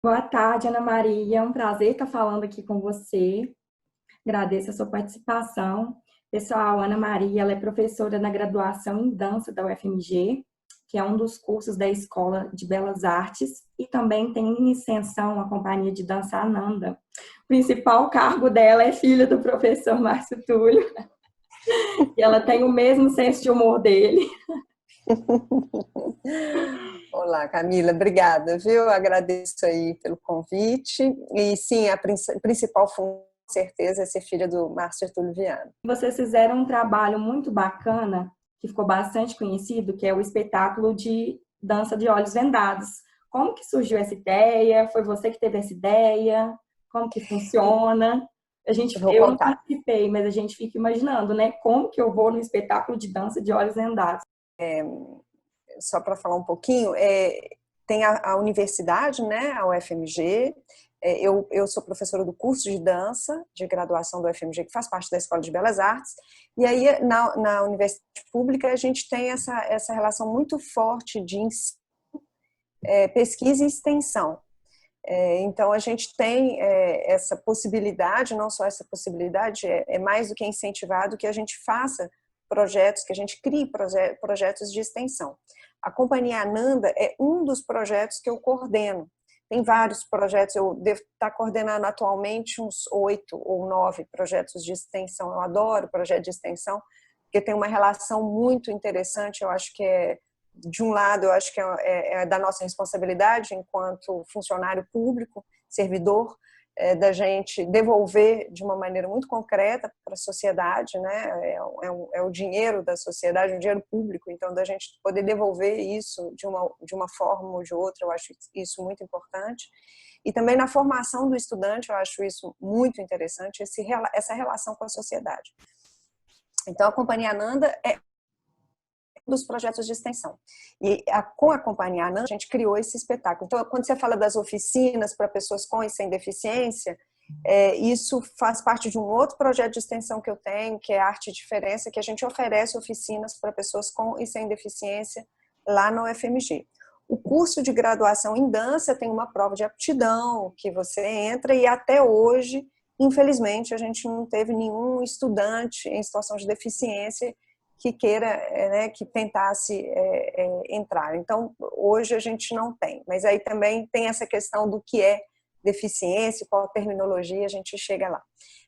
Boa tarde, Ana Maria. É um prazer estar falando aqui com você. Agradeço a sua participação. Pessoal, Ana Maria, ela é professora na graduação em dança da UFMG, que é um dos cursos da Escola de Belas Artes, e também tem em extensão a Companhia de Dança Ananda. O principal cargo dela é filha do professor Márcio Túlio, e ela tem o mesmo senso de humor dele. Olá, Camila, obrigada, viu? Agradeço aí pelo convite. E sim, a principal função, com certeza, é ser filha do Márcio Túlio Viana. Vocês fizeram um trabalho muito bacana, que ficou bastante conhecido, que é o espetáculo de dança de olhos vendados. Como que surgiu essa ideia? Foi você que teve essa ideia? Como que funciona? Eu vou Eu não contar. participei, mas a gente fica imaginando, né? Como que eu vou no espetáculo de dança de olhos vendados? Só para falar um pouquinho, tem a universidade, né, a UFMG. Eu sou professora do curso de dança de graduação do UFMG, que faz parte da Escola de Belas Artes. E aí, na universidade pública, a gente tem essa relação muito forte de ensino, pesquisa e extensão. Então, a gente tem essa possibilidade, não só essa possibilidade, é mais do que incentivado que a gente faça projetos, que a gente crie projetos de extensão. A Companhia Ananda é um dos projetos que eu coordeno. Tem vários projetos, eu devo estar coordenando atualmente uns 8 ou 9 projetos de extensão. Eu adoro projeto de extensão, porque tem uma relação muito interessante, eu acho que de um lado, eu acho que é da nossa responsabilidade enquanto funcionário público, servidor, da gente devolver de uma maneira muito concreta para a sociedade, né? É o dinheiro da sociedade, o dinheiro público, então da gente poder devolver isso de uma forma ou de outra, eu acho isso muito importante. E também na formação do estudante, eu acho isso muito interessante, essa relação com a sociedade. Então, a Companhia Ananda é dos projetos de extensão. E com a Companhia Ananda, a gente criou esse espetáculo. Então, quando você fala das oficinas para pessoas com e sem deficiência, isso faz parte de um outro projeto de extensão que eu tenho, que é Arte e Diferença, que a gente oferece oficinas para pessoas com e sem deficiência lá no UFMG. O curso de graduação em dança tem uma prova de aptidão que você entra e até hoje, infelizmente, a gente não teve nenhum estudante em situação de deficiência que queira, né, que tentasse entrar. Então, hoje a gente não tem. Mas aí também tem essa questão do que é deficiência, qual a terminologia, a gente chega lá.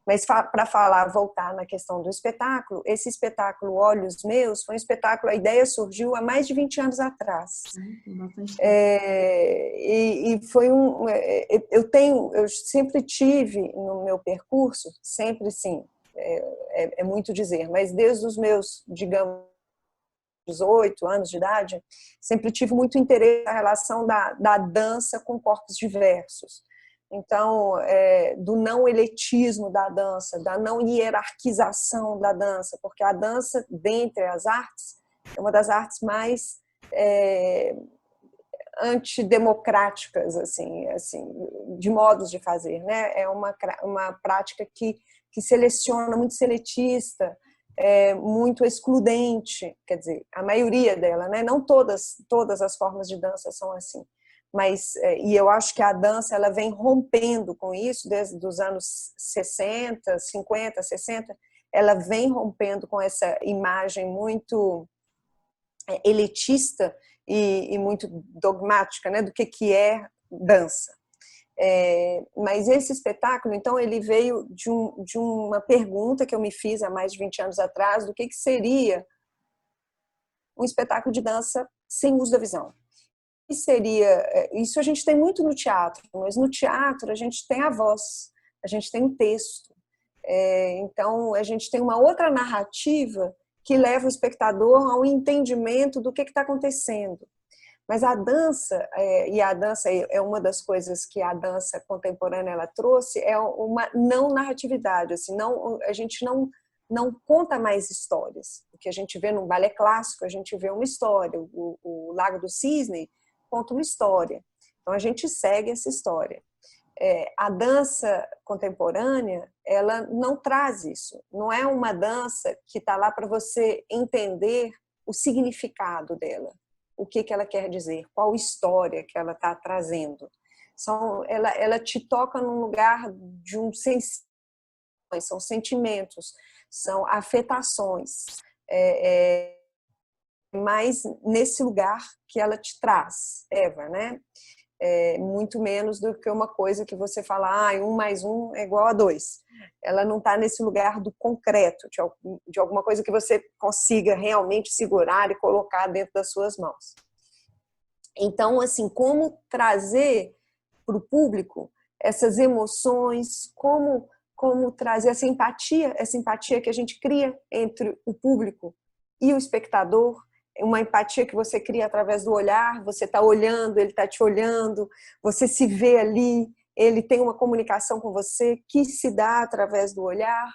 Mas para voltar na questão do espetáculo, esse espetáculo Olhos Meus foi um espetáculo, a ideia surgiu há mais de 20 anos atrás. E foi eu sempre tive no meu percurso, sempre sim, é muito dizer, mas desde os meus, digamos, 18 anos de idade, sempre tive muito interesse na relação da dança com corpos diversos. Então, do não elitismo da dança, da não hierarquização da dança, porque a dança, dentre as artes, é uma das artes mais antidemocráticas, assim, de modos de fazer, né? É uma prática que seleciona, muito seletista, muito excludente, quer dizer, a maioria dela, né? Não todas as formas de dança são assim, mas e eu acho que a dança ela vem rompendo com isso desde os anos 60, 50, 60, ela vem rompendo com essa imagem muito elitista e muito dogmática, né, do que é dança. Mas esse espetáculo, então, ele veio de uma pergunta que eu me fiz há mais de 20 anos atrás, do que seria um espetáculo de dança sem uso da visão. Que seria, isso a gente tem muito no teatro, mas no teatro a gente tem a voz, a gente tem um texto. Então, a gente tem uma outra narrativa que leva o espectador ao entendimento do que está acontecendo. Mas a dança, e a dança é uma das coisas que a dança contemporânea ela trouxe, é uma não narratividade, assim, a gente não conta mais histórias. O que a gente vê no balé clássico, a gente vê uma história, o Lago do Cisne conta uma história. Então a gente segue essa história. A dança contemporânea, ela não traz isso. Não é uma dança que está lá para você entender o significado dela, o que ela quer dizer, qual história que ela está trazendo. Ela te toca num lugar de são sentimentos, são afetações. Mas nesse lugar que ela te traz, Eva, né? Muito menos do que uma coisa que você fala, 1 mais 1 é igual a 2. Ela não está nesse lugar do concreto, de alguma coisa que você consiga realmente segurar e colocar dentro das suas mãos. Então, assim, como trazer para o público essas emoções, como trazer essa empatia que a gente cria entre o público e o espectador, uma empatia que você cria através do olhar, você está olhando, ele está te olhando, você se vê ali, ele tem uma comunicação com você que se dá através do olhar.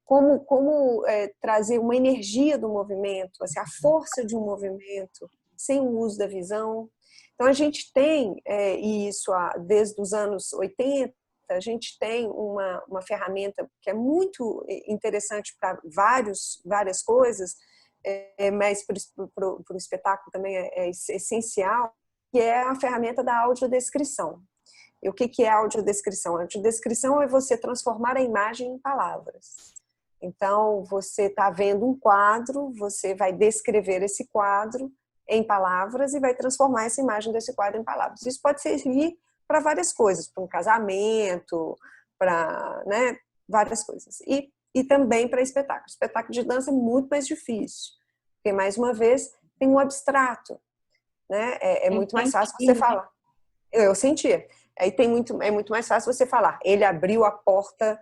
Como trazer uma energia do movimento, assim, a força de um movimento, sem o uso da visão. Então, a gente tem, isso desde os anos 80, a gente tem uma ferramenta que é muito interessante para várias coisas, mas para o espetáculo também é essencial, que é a ferramenta da audiodescrição. E o que é a audiodescrição? A audiodescrição é você transformar a imagem em palavras. Então, você está vendo um quadro, você vai descrever esse quadro em palavras e vai transformar essa imagem desse quadro em palavras. Isso pode servir para várias coisas, para um casamento, para, né, várias coisas. E também para espetáculo. Espetáculo de dança é muito mais difícil, porque, mais uma vez, tem um abstrato. Né? É muito mais fácil você falar. Eu sentia. Aí é muito mais fácil você falar. Ele abriu a porta,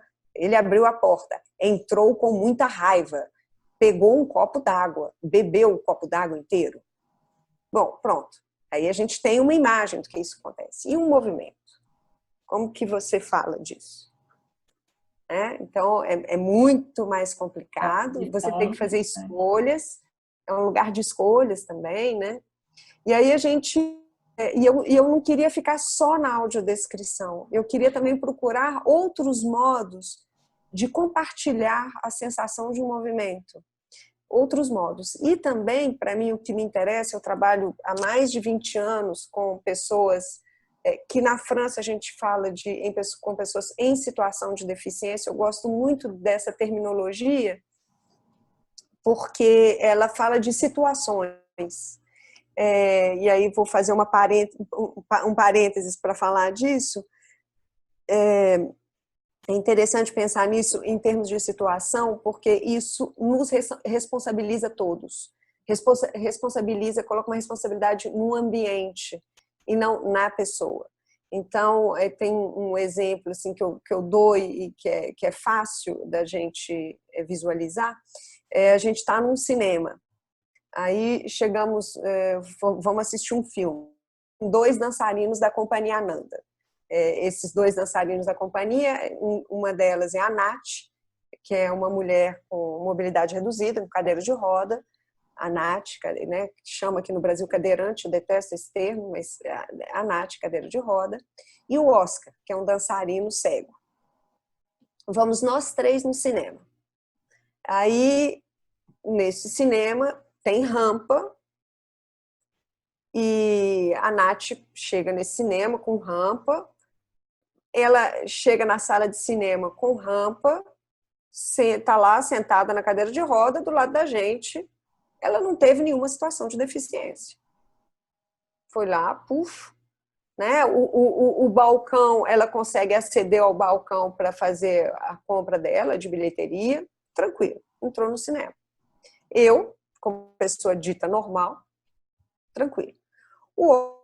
entrou com muita raiva, pegou um copo d'água, bebeu o copo d'água inteiro. Bom, pronto. Aí a gente tem uma imagem do que isso acontece. E um movimento? Como que você fala disso? Então, é muito mais complicado. Você tem que fazer escolhas. É um lugar de escolhas também, né? E aí a gente... E eu não queria ficar só na audiodescrição. Eu queria também procurar outros modos de compartilhar a sensação de um movimento. Outros modos. E também, para mim, o que me interessa, eu trabalho há mais de 20 anos com pessoas que na França a gente fala com pessoas em situação de deficiência. Eu gosto muito dessa terminologia porque ela fala de situações. E aí vou fazer um parênteses para falar disso. É interessante pensar nisso em termos de situação, porque isso nos responsabiliza todos. Coloca uma responsabilidade no ambiente e não na pessoa. Então, tem um exemplo assim, que eu dou e que é fácil da gente visualizar. A gente está num cinema. Aí vamos assistir um filme. 2 dançarinos da companhia Ananda. Esses 2 dançarinos da companhia, uma delas é a Nath, que é uma mulher com mobilidade reduzida, com cadeira de roda. A Nath, né, que chama aqui no Brasil cadeirante, eu detesto esse termo, mas a Nath, cadeira de roda. E o Oscar, que é um dançarino cego. Vamos nós 3 no cinema. Aí, nesse cinema, tem rampa, e a Nath chega nesse cinema com rampa, ela chega na sala de cinema com rampa, está lá sentada na cadeira de roda do lado da gente, ela não teve nenhuma situação de deficiência. Foi lá, puf, né? O balcão, ela consegue aceder ao balcão para fazer a compra dela de bilheteria, tranquilo, entrou no cinema. Eu, como pessoa dita normal, tranquilo. O outro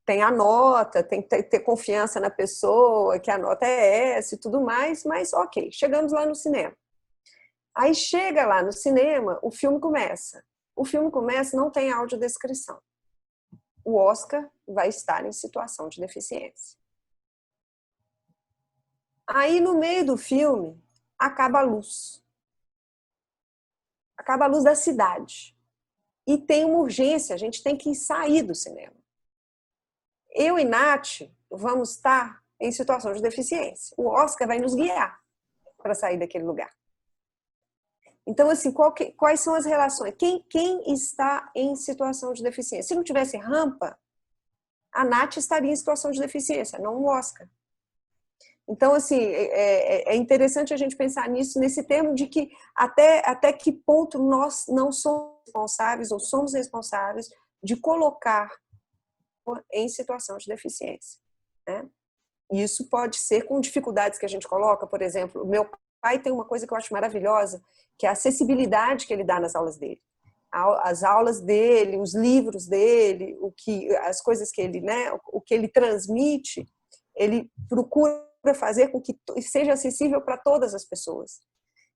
tem a nota, tem que ter confiança na pessoa, que a nota é essa e tudo mais, mas ok, chegamos lá no cinema. Aí chega lá no cinema, o filme começa. O filme começa, não tem audiodescrição. O Oscar vai estar em situação de deficiência. Aí no meio do filme, acaba a luz. Acaba a luz da cidade. E tem uma urgência, a gente tem que sair do cinema. Eu e Nath vamos estar em situação de deficiência. O Oscar vai nos guiar para sair daquele lugar. Então, assim, quais são as relações? Quem está em situação de deficiência? Se não tivesse rampa, a Nath estaria em situação de deficiência, não o Oscar. Então, assim, é interessante a gente pensar nisso, nesse termo de que até que ponto nós não somos responsáveis ou somos responsáveis de colocar em situação de deficiência, né? E isso pode ser com dificuldades que a gente coloca, por exemplo, o meu pai tem uma coisa que eu acho maravilhosa, que é a acessibilidade que ele dá nas aulas dele. As aulas dele, os livros dele, as coisas que ele, né, o que ele transmite, ele procura fazer com que seja acessível para todas as pessoas.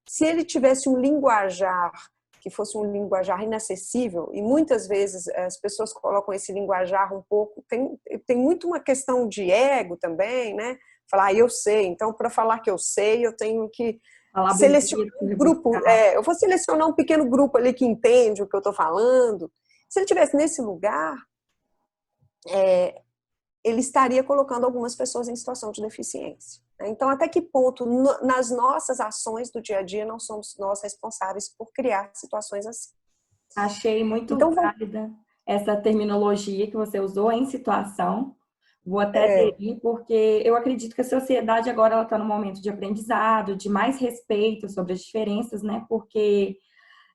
Se ele tivesse um linguajar que fosse um linguajar inacessível, e muitas vezes as pessoas colocam esse linguajar um pouco, tem muito uma questão de ego também, né? Falar, eu sei, então para falar que eu sei, eu tenho que selecionar um grupo, eu vou selecionar um pequeno grupo ali que entende o que eu estou falando. Se ele estivesse nesse lugar, ele estaria colocando algumas pessoas em situação de deficiência. Então, até que ponto, nas nossas ações do dia a dia, não somos nós responsáveis por criar situações assim? Achei muito válida essa terminologia que você usou, em situação. Vou até aderir, porque eu acredito que a sociedade agora está num momento de aprendizado, de mais respeito sobre as diferenças, né? Porque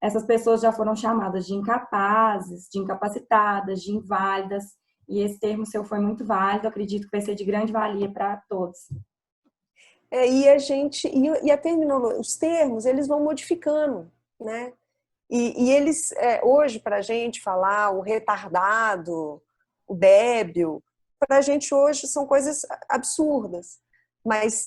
essas pessoas já foram chamadas de incapazes, de incapacitadas, de inválidas, e esse termo seu foi muito válido, acredito que vai ser de grande valia para todos. E a terminologia, os termos, eles vão modificando, né? E eles, hoje, para a gente falar o retardado, o débil, para a gente hoje são coisas absurdas. Mas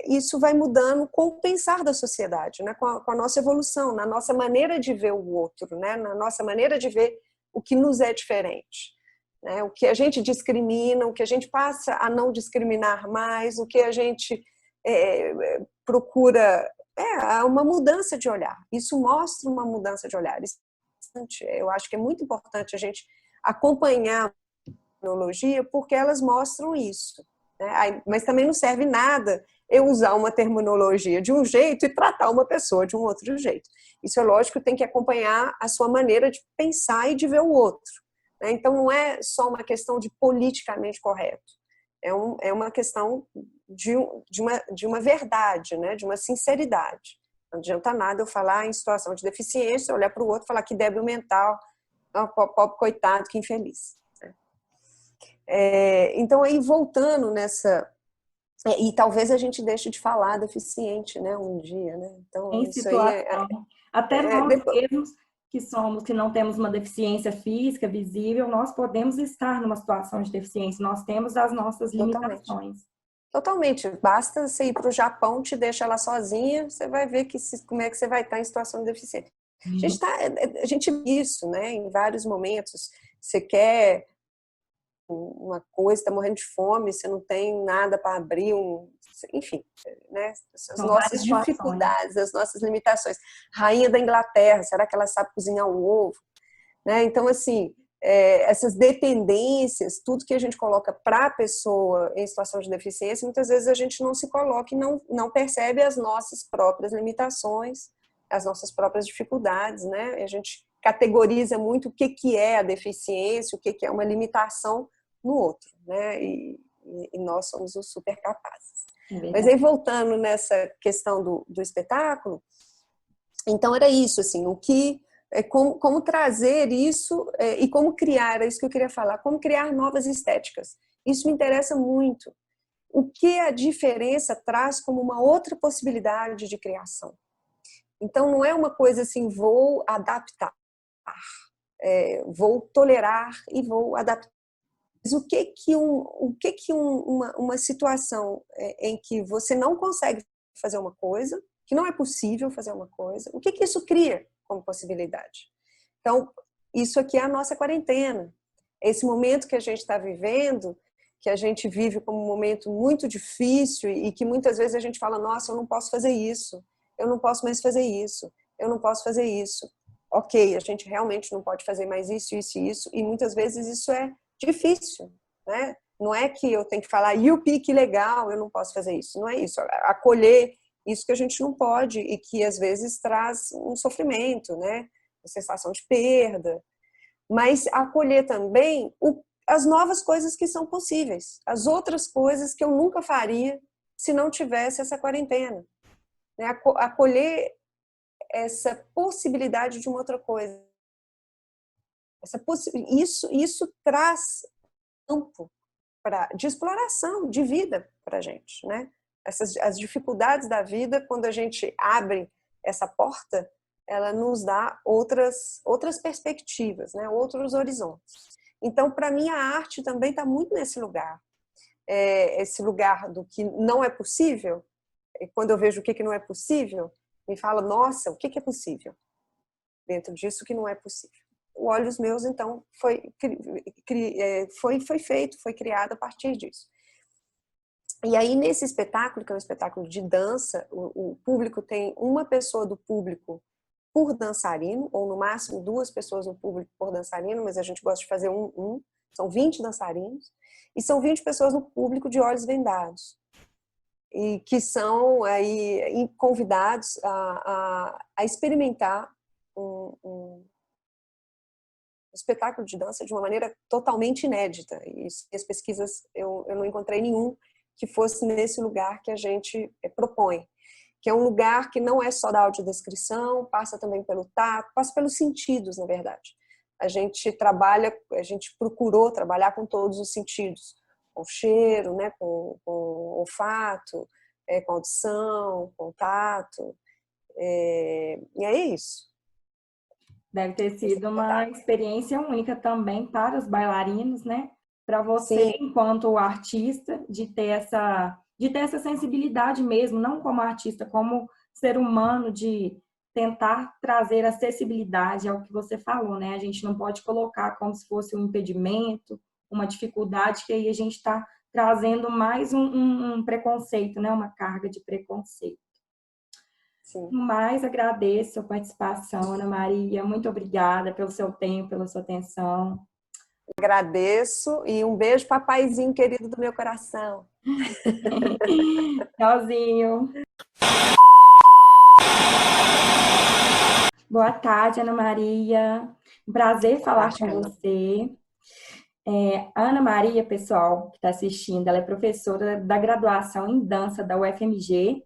isso vai mudando com o pensar da sociedade, né? Com a nossa evolução, na nossa maneira de ver o outro, né? Na nossa maneira de ver o que nos é diferente. Né? O que a gente discrimina, o que a gente passa a não discriminar mais, o que a gente procura uma mudança de olhar. Isso mostra uma mudança de olhar. Eu acho que é muito importante a gente acompanhar a terminologia porque elas mostram isso. Né? Mas também não serve nada eu usar uma terminologia de um jeito e tratar uma pessoa de um outro jeito. Isso é lógico, tem que acompanhar a sua maneira de pensar e de ver o outro. Né? Então não é só uma questão de politicamente correto. É uma questão de uma verdade, né? De uma sinceridade. Não adianta nada eu falar em situação de deficiência, olhar para o outro e falar que débil mental, pobre coitado, que infeliz. Então, aí voltando nessa... E talvez a gente deixe de falar deficiente, né? Um dia, né? Então, em isso situação. aí Até nós mesmos que não temos uma deficiência física visível, nós podemos estar numa situação de deficiência, nós temos as nossas limitações. Totalmente. Basta você ir para o Japão, te deixa lá sozinha, você vai ver como é que você vai estar em situação de deficiência. A gente vê isso, né? Em vários momentos. Você quer uma coisa, está morrendo de fome, você não tem nada para abrir, enfim, né? As nossas dificuldades, as nossas limitações. Rainha da Inglaterra, será que ela sabe cozinhar um ovo? Né? Então, assim, essas dependências, tudo que a gente coloca para a pessoa em situação de deficiência, muitas vezes a gente não se coloca e não percebe as nossas próprias limitações, as nossas próprias dificuldades, né? A gente categoriza muito o que é a deficiência, o que é uma limitação no outro, né? E nós somos os super capazes. Mas aí, voltando nessa questão do espetáculo, então era isso, assim, como trazer isso e como criar, é isso que eu queria falar, como criar novas estéticas. Isso me interessa muito. O que a diferença traz como uma outra possibilidade de criação. Então, não é uma coisa assim, vou adaptar, vou tolerar e vou adaptar. Mas o que uma situação em que você não consegue fazer uma coisa, que não é possível fazer uma coisa, o que isso cria como possibilidade? Então, isso aqui é a nossa quarentena. Esse momento que a gente está vivendo, que a gente vive como um momento muito difícil e que muitas vezes a gente fala, nossa, eu não posso fazer isso, eu não posso mais fazer isso, eu não posso fazer isso. Ok, a gente realmente não pode fazer mais isso, isso e isso, e muitas vezes isso é difícil, né? Não é que eu tenho que falar, yupi, que legal, eu não posso fazer isso. Não é isso. Acolher isso que a gente não pode e que às vezes traz um sofrimento, né? Uma sensação de perda. Mas acolher também as novas coisas que são possíveis, as outras coisas que eu nunca faria se não tivesse essa quarentena, né? Acolher essa possibilidade de uma outra coisa. Isso traz campo de exploração, de vida para a gente, né? As dificuldades da vida, quando a gente abre essa porta, ela nos dá outras perspectivas, né? Outros horizontes. Então, para mim, a arte também está muito nesse lugar. Esse lugar do que não é possível. E quando eu vejo o que não é possível, me fala, nossa, o que é possível? Dentro disso que não é possível. O Olhos Meus, então, foi feito, foi criado a partir disso. E aí, nesse espetáculo, que é um espetáculo de dança, o público tem uma pessoa do público por dançarino, ou no máximo 2 pessoas no público por dançarino, mas a gente gosta de fazer são 20 dançarinos, e são 20 pessoas no público de olhos vendados, e que são aí convidados a experimentar um espetáculo de dança de uma maneira totalmente inédita. E as pesquisas, eu não encontrei nenhum que fosse nesse lugar que a gente propõe, que é um lugar que não é só da audiodescrição, passa também pelo tato, passa pelos sentidos, na verdade. A gente procurou trabalhar com todos os sentidos, com o cheiro, né, com o olfato, com a audição, com o tato, e é isso. Deve ter sido uma experiência única também para os bailarinos, né? Para você, Sim. enquanto artista, de ter essa sensibilidade mesmo, não como artista, como ser humano, de tentar trazer acessibilidade ao que você falou, né? A gente não pode colocar como se fosse um impedimento, uma dificuldade, que aí a gente está trazendo mais um preconceito, né? Uma carga de preconceito. Sim. Mas agradeço a participação, Ana Maria. Muito obrigada pelo seu tempo, pela sua atenção. Agradeço e um beijo, papaizinho querido do meu coração. Tchauzinho. Boa tarde, Ana Maria. Um prazer falar com você. A Ana Maria, pessoal que está assistindo, ela é professora da graduação em dança da UFMG,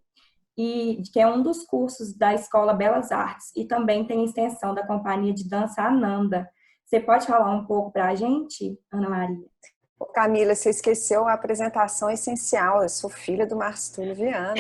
e que é um dos cursos da Escola Belas Artes, e também tem extensão da Companhia de Dança Ananda. Você pode falar um pouco para a gente, Ana Maria? Camila, você esqueceu a apresentação essencial. Eu sou filha do Márcio Túlio Viana.